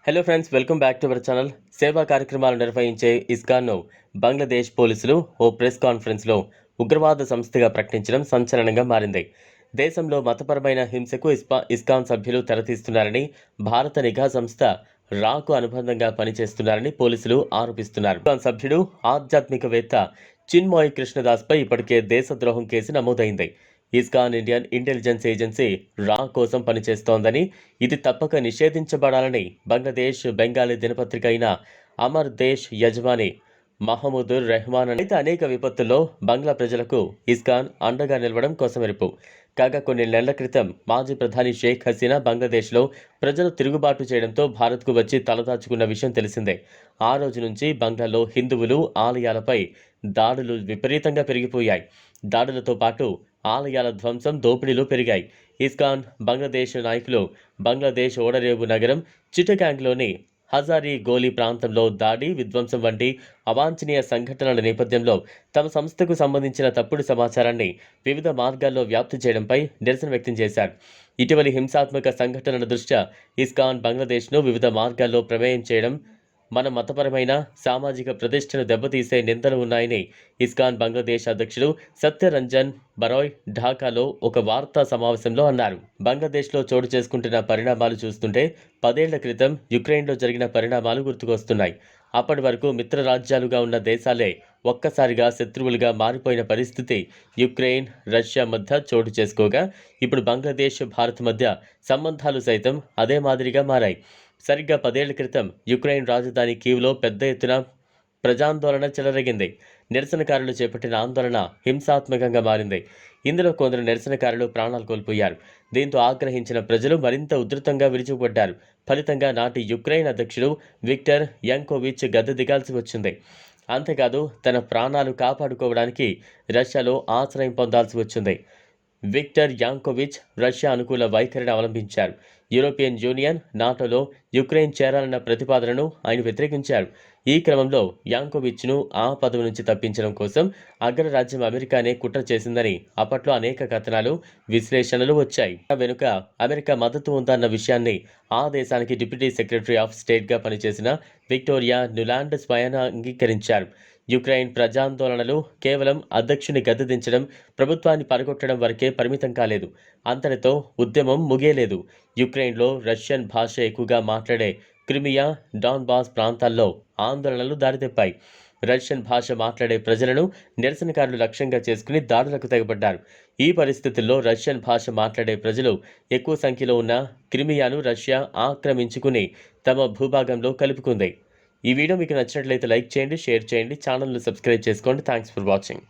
Hello friends, welcome back to our channel. సేవా కార్యక్రమాలు నిర్వహించే ఇస్కాన్ను బంగ్లాదేశ్ పోలీసులు ఓ ప్రెస్ కాన్ఫరెన్స్లో ఉగ్రవాద సంస్థగా ప్రకటించడం సంచలనంగా మారింది. దేశంలో మతపరమైన హింసకు ఇస్కాన్ సభ్యులు తెరతీస్తున్నారని, భారత నిఘా సంస్థ రాకు అనుబంధంగా పనిచేస్తున్నారని పోలీసులు ఆరోపిస్తున్నారు. ఇస్కాన్ సభ్యుడు ఆధ్యాత్మికవేత్త చిన్మోయ్ కృష్ణదాస్పై ఇప్పటికే దేశద్రోహం కేసు నమోదైంది. ఇస్కాన్ ఇండియన్ ఇంటెలిజెన్స్ ఏజెన్సీ రా కోసం పనిచేస్తోందని, ఇది తప్పక నిషేధించబడాలని బంగ్లాదేశ్ బెంగాలీ దినపత్రిక అయిన అమర్ దేశ్ యజమాని మహమూదుర్ రెహమాన్ అయితే అనేక విపత్తుల్లో బంగ్లా ప్రజలకు ఇస్కాన్ అండగా నిలవడం కోసమెరుపు. కాగా కొన్ని నెలల క్రితం మాజీ ప్రధాని షేక్ హసీనా బంగ్లాదేశ్లో ప్రజలు తిరుగుబాటు చేయడంతో భారత్కు వచ్చి తలదాచుకున్న విషయం తెలిసిందే. ఆ రోజు నుంచి బంగ్లాలో హిందువులు ఆలయాలపై దాడులు విపరీతంగా పెరిగిపోయాయి. దాడులతో పాటు ఆలయాల ధ్వంసం, దోపిడీలు పెరిగాయి. ఇస్కాన్ బంగ్లాదేశ్ నాయకులు బంగ్లాదేశ్ ఓడరేవు నగరం చిటగాంగ్లోని హజారీ గోలీ ప్రాంతంలో దాడి, విధ్వంసం వంటి అవాంఛనీయ సంఘటనల నేపథ్యంలో తమ సంస్థకు సంబంధించిన తప్పుడు సమాచారాన్ని వివిధ మార్గాల్లో వ్యాప్తి చేయడంపై నిరసన వ్యక్తం చేశారు. ఇటీవలి హింసాత్మక సంఘటనల దృష్ట్యా ఇస్కాన్ బంగ్లాదేశ్ను వివిధ మార్గాల్లో ప్రమేయం చేయడం, మన మతపరమైన సామాజిక ప్రతిష్టను దెబ్బతీసే నిందలు ఉన్నాయని ఇస్కాన్ బంగ్లాదేశ్ అధ్యక్షుడు సత్యరంజన్ బరోయ్ ఢాకాలో ఒక వార్తా సమావేశంలో అన్నారు. బంగ్లాదేశ్లో చోటు చేసుకుంటున్న పరిణామాలు చూస్తుంటే 10 ఏళ్ల క్రితం యుక్రెయిన్లో జరిగిన పరిణామాలు గుర్తుకొస్తున్నాయి. అప్పటి వరకు మిత్ర రాజ్యాలుగా ఉన్న దేశాలే ఒక్కసారిగా శత్రువులుగా మారిపోయిన పరిస్థితి యుక్రెయిన్, రష్యా మధ్య చోటు చేసుకోగా, ఇప్పుడు బంగ్లాదేశ్, భారత్ మధ్య సంబంధాలు సైతం అదే మాదిరిగా మారాయి. సరిగ్గా 10 ఏళ్ల క్రితం యుక్రెయిన్ రాజధాని కీవ్లో పెద్ద ఎత్తున ప్రజాందోళన చెలరేగింది. నిరసనకారులు చేపట్టిన ఆందోళన హింసాత్మకంగా మారింది. ఇందులో కొందరు నిరసనకారులు ప్రాణాలు కోల్పోయారు. దీంతో ఆగ్రహించిన ప్రజలు మరింత ఉధృతంగా విరుచుకుపడ్డారు. ఫలితంగా నాటి యుక్రెయిన్ అధ్యక్షుడు విక్టర్ యాంకోవిచ్ గద్దె దిగాల్సి వచ్చింది. అంతేకాదు, తన ప్రాణాలు కాపాడుకోవడానికి రష్యాలో ఆశ్రయం పొందాల్సి వచ్చింది. విక్టర్ యాంకోవిచ్ రష్యా అనుకూల వైఖరిని అవలంబించారు. యూరోపియన్ యూనియన్, నాటోలో యుక్రెయిన్ చేరాలన్న ప్రతిపాదనను ఆయన వ్యతిరేకించారు. ఈ క్రమంలో యాంకోవిచ్ను ఆ పదవి నుంచి తప్పించడం కోసం అగ్రరాజ్యం అమెరికానే కుట్ర చేసిందని అప్పట్లో అనేక కథనాలు, విశ్లేషణలు వచ్చాయి. వెనుక అమెరికా మద్దతు ఉందన్న విషయాన్ని ఆ దేశానికి డిప్యూటీ సెక్రటరీ ఆఫ్ స్టేట్గా పనిచేసిన విక్టోరియా నులాండ్ స్వయాన అంగీకరించారు. యుక్రెయిన్ ప్రజాందోళనలు కేవలం అధ్యక్షుని గద్దెదించడం, ప్రభుత్వాన్ని పడగొట్టడం వరకే పరిమితం కాలేదు. అంతటితో ఉద్యమం ముగియలేదు. యుక్రెయిన్లో రష్యన్ భాష ఎక్కువగా మాట్లాడే క్రిమియా, డాన్బాస్ ప్రాంతాల్లో ఆందోళనలు దారితీపాయి. రష్యన్ భాష మాట్లాడే ప్రజలను నిరసనకారులు లక్ష్యంగా చేసుకుని దాడులకు తెగబడ్డారు. ఈ పరిస్థితుల్లో రష్యన్ భాష మాట్లాడే ప్రజలు ఎక్కువ సంఖ్యలో ఉన్న క్రిమియాను రష్యా ఆక్రమించుకుని తమ భూభాగంలో కలుపుకుంది. ఈ వీడియో మీకు నచ్చినట్లయితే లైక్ చేయండి, షేర్ చేయండి, ఛానల్ను సబ్స్క్రైబ్ చేసుకోండి. Thanks for watching.